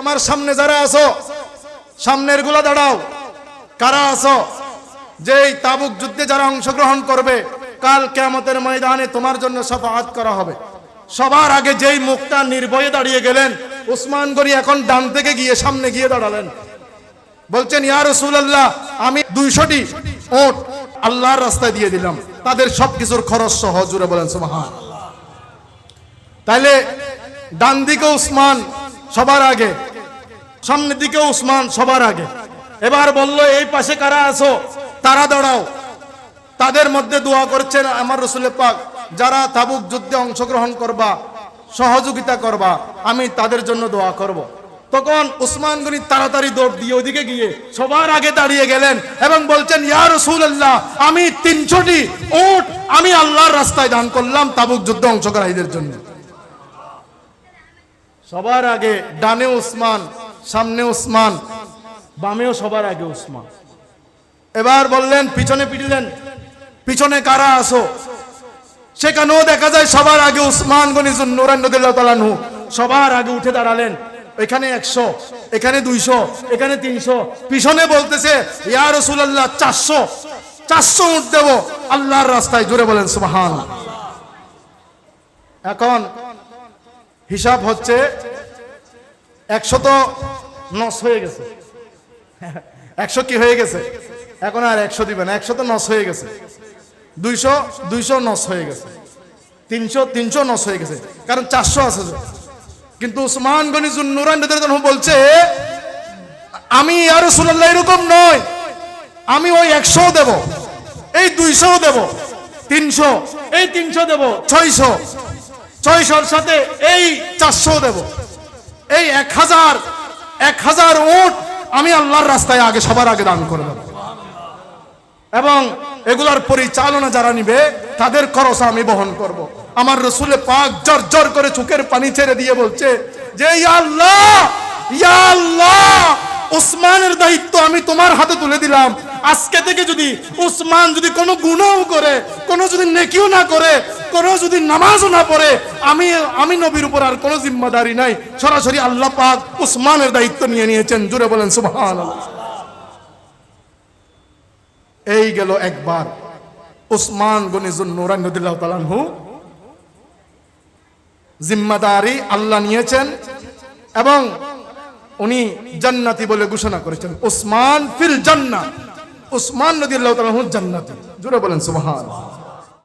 আমার সামনে যারা আছো, সামনের গুলা দাঁড়াও। কারা আছো? যেই তাবুক যুদ্ধে যারা অংশগ্রহণ করবে, কাল কিয়ামতের ময়দানে তোমার জন্য শাফাআত করা হবে। সবার আগে যেই মুখটা নির্ভয়ে দাঁড়িয়ে গেলেন, উসমান গনি এখন ডান থেকে গিয়ে সামনে গিয়ে দাঁড়ালেন। বলছেন, ইয়া রাসূলুল্লাহ, আমি 200টি উট আল্লাহর রাস্তায় দিয়ে দিলাম, তাদের সবকিছুর খরচ সহ। জুড়ে বলেন সুবহানাল্লাহ। তাইলে ডান দিকে উসমান সবার আগে, সামনের দিকে উসমান সবার আগে। এবার বলল, এই পাশে কারা আছো তারা দাঁড়াও। তাদের মধ্যে দোয়া করছেন আমার রাসূল পাক, যারা তাবুক যুদ্ধে অংশগ্রহণ করবা, সহযোগিতা করবা, আমি তাদের জন্য দোয়া করব। তখন উসমান গনি তাড়াতাড়ি দৌড় দিয়ে ওদিকে গিয়ে সবার আগে দাঁড়িয়ে গেলেন এবং বলছেন, ইয়া রাসূলুল্লাহ, আমি 300টি উট আমি আল্লাহর রাস্তায় দান করলাম তাবুক যুদ্ধে অংশগ্রহীদের জন্য। সবার আগে ডানে উসমান, সামনে উসমান, বামেও সবার আগে উসমান। এবার বললেন, পিছনে পিটলেন, পিছনে কারা আসো? সেখানেও দেখা যায় সবার আগে উসমান গনি যুন্নুরাইন রাদিয়াল্লাহু তাআলা আনহু সবার আগে উঠে দাঁড়ালেন। এখানে 100, এখানে 200, এখানে 300। পিছনে বলতেছে, ইয়া রাসূলুল্লাহ, 400 উট দেব আল্লাহর রাস্তায়। জোরে বলেন সুবহানাল্লাহ। এখন হিসাব হচ্ছে, 100 তো নস হয়ে গেছে। 100 কি হয়ে গেছে? এখন আর 100 দিবেন, 100 তো নস হয়ে গেছে। 200 নস হয়ে গেছে। 300 নস হয়ে গেছে, কারণ 400 আছে। কিন্তু উসমান গনি যুন্নুরাইন রাদিয়াল্লাহু আনহু বলছে, আমি ইয়া রাসূলুল্লাহ এরকম নয়, আমি ওই 100 দেব, এই 200 দেব, 300, এই 300 দেব, 600 সাথে এই 400 দেব, এই 1000 উট আমি আল্লাহর রাস্তায় আগে সবার আগে দান করে দেব। এবং এগুলার পরিচালনা যারা নিবে তাদের খরচ আমি বহন করব। আমার রাসূল পাক জর করে চোখের পানি ছেড়ে দিয়ে বলছে যে, ইয়া আল্লাহ, উসমানের দায়িত্ব আমি তোমার হাতে তুলে দিলাম। আজকে থেকে যদি উসমান যদি কোনো গুনাহ করে, কোনো যদি নেকিও না করে, কোনো যদি নামাজও না পড়ে, আমি নবীর উপর আর কোনো জিম্মাদারি নাই। সরাসরি আল্লাহ পাক উসমানের দায়িত্ব নিয়ে নিয়েছেন। জুড়ে বলেন সুবহানাল্লাহ। এই গেল একবার। উসমান গনি যুন্নুরাইন রাদিয়াল্লাহু তাআলা আনহু জিম্মাদারি আল্লাহ নিয়েছেন এবং উনি জান্নাতি বলে ঘোষণা করেছেন। উসমান ফিল জান্নাহ, উসমান রাদিয়াল্লাহু তাআলা আনহু জান্নাতি। জোরে বলেন সুবহানাল্লাহ।